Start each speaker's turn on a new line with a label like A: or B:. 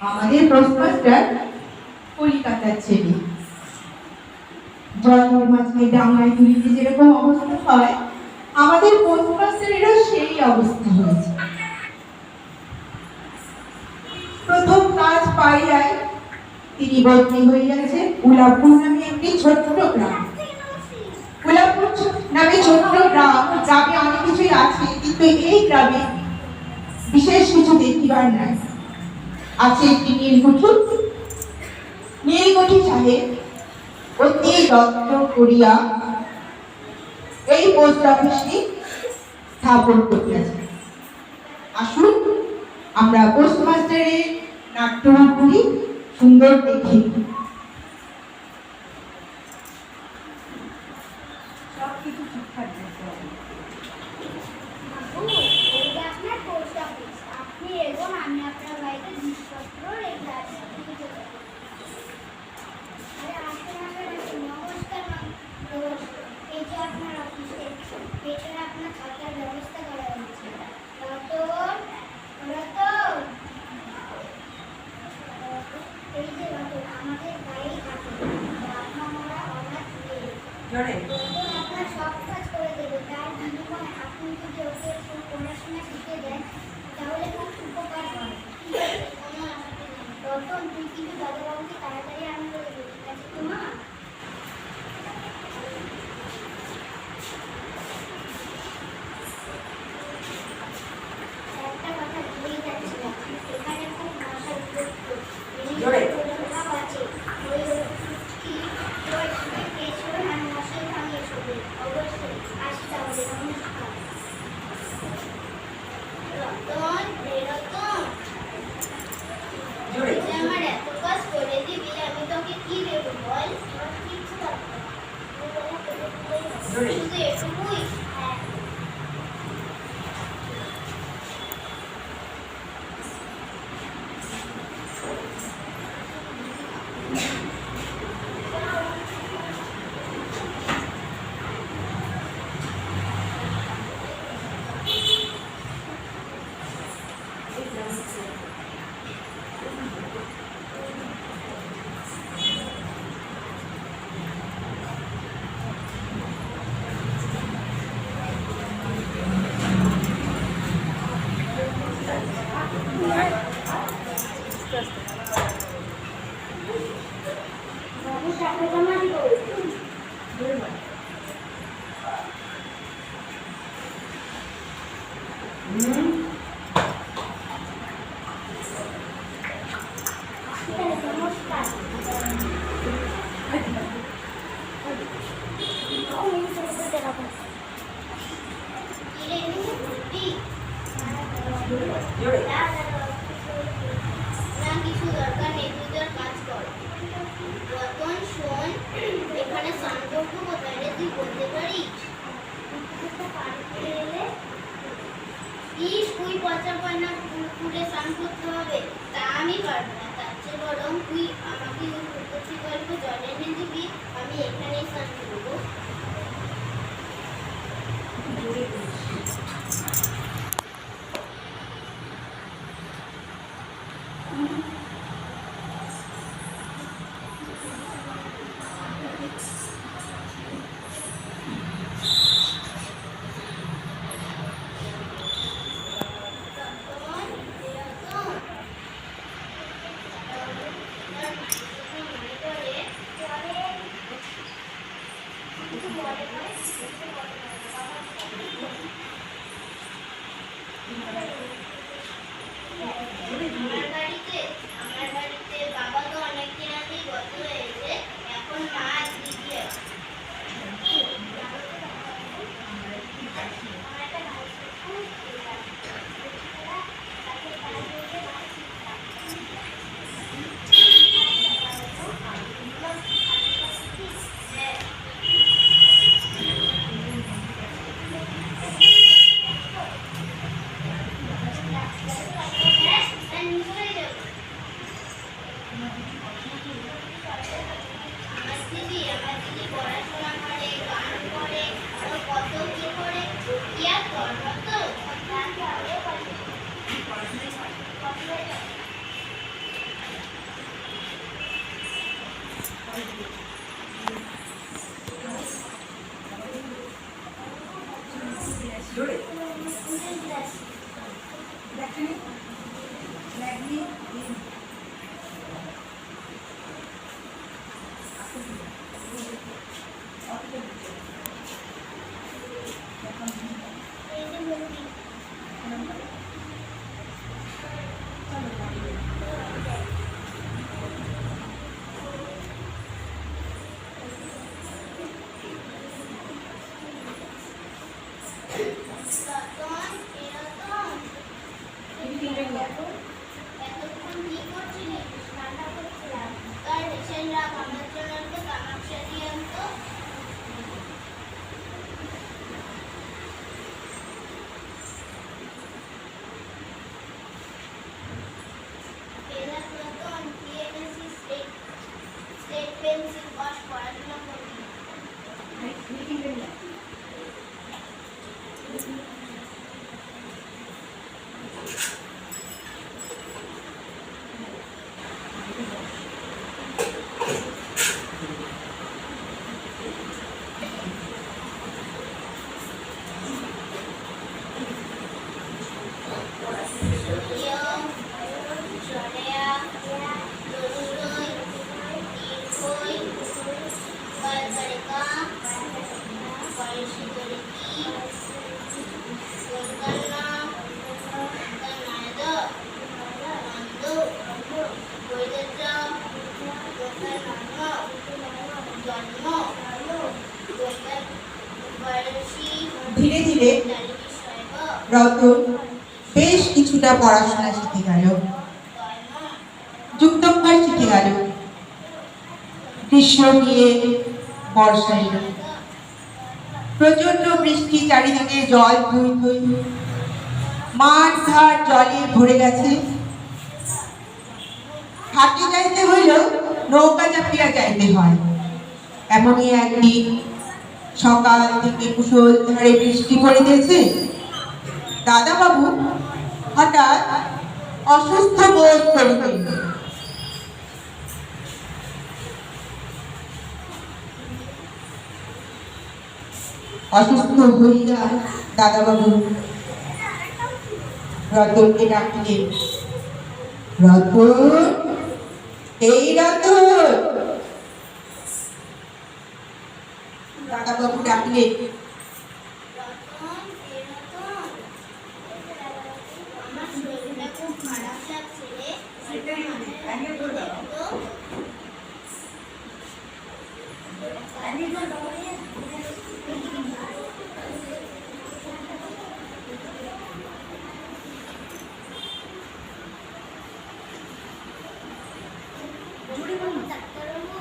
A: আমাদের পোস্টমাস্টার কলিকাতার ছেলে। জন্মের মাঝে ডাঙায় তুলিতে যেরকম অবস্থা হয়, আমাদের পোস্টমাস্টারেরও সেই অবস্থা হয়েছে। প্রথম কাজ পাইয়াই তিনি বদলি হইয়াছে উলাপুর নামে একটি ছোট্ট গ্রাম। উলাপুর নামে ছোট্ট গ্রামে অনেক কিছুই আছে, কিন্তু এই গ্রামে বিশেষ কিছু দেখিবার নাই। আছে একটি নীলকুঠি সাহেব অতি যত্ন করিয়া এই পোস্ট অফিসটি স্থাপন করিয়াছে। আসুন আমরা পোস্টমাস্টারের নাট্যরূপটি সুন্দর দেখি।
B: সবকিছু ঠিকঠাক দেখতে হবে।
C: আপনি এগোন, আমি আপনার বাড়িতে জিনিসপত্র রেখে আসি। নমস্কার। এই যে আপনার অফিসে পেটের আপনার খাতার ব্যবস্থা করা হয়েছে। এই যে আমাদের গায়ে থাকে আমরা অনাথ আপনার সব কাজ করে দেবে। তার বিনিময়ে আপনি যদি ওকে পড়াশোনা শিখে দেন তাহলে খুব উপকার হয়। রতন, তুই কিন্তু দাদাবাবুকে তাড়াতাড়ি আনতে দেবে, ঠিক আছে তো মা? একটা কথা ভুলেই যাচ্ছিলাম, এখানে খুব মশার উপদ্রব আছে। ওই মশাই ভাঙিয়ে ছবি অবশ্যই আসি, তাহলে নমস্কার। আমার এত কাজ করে দিবি, আমি তোকে কি দেবো বল? কিছু দরকার শুধু এটুকুই। হ্যাঁ, বাবু টাকা জমা দিব। নমস্কার। না, কিছু দরকার নেই, তুই তোর কাজ কর। রতন শোন, এখানে স্নান করবো কোথায় রে, তুই বলতে পারিস? তুই পচা পানা পুকুরে স্নান করতে হবে, তা আমি পারবো না। তার চেয়ে বরং তুই আমাকে ওই পুকুরটি গল্প জলে এনে দিবি, আমি এখানেই স্নান করবো। আমার বাড়িতে বাবা তো অনেকদিন আগেই গত হয়েছে, এখন মা আর দিদি আছে।
A: ধীরে ধীরে রতন বেশ কিছুটা পড়াশোনা শিখে গেল, যুক্তাক্ষর শিখে গেল। গ্রীষ্ম গিয়ে বর্ষা এলো, প্রচন্ড বৃষ্টি, চারিদিকে জল থই থই, মাঠ ঘাট জলে ভরে গেছে। হাঁটে যাইতে হইলেও নৌকা চাপিয়া যাইতে হয়। এমনই একদিন সকাল থেকে মুষলধারে বৃষ্টি পড়িতেছে। দাদাবাবু হঠাৎ অসুস্থ বোধ করিলেন। অসুস্থ হইয়া দাদাবাবু রতনকে ডাকিলেন। রতন, এই রতন। দাদাবাবু ডাকলেন,
C: আমার শরীরটা খুব খারাপ লাগছে রে। ডাক্তারবাবু,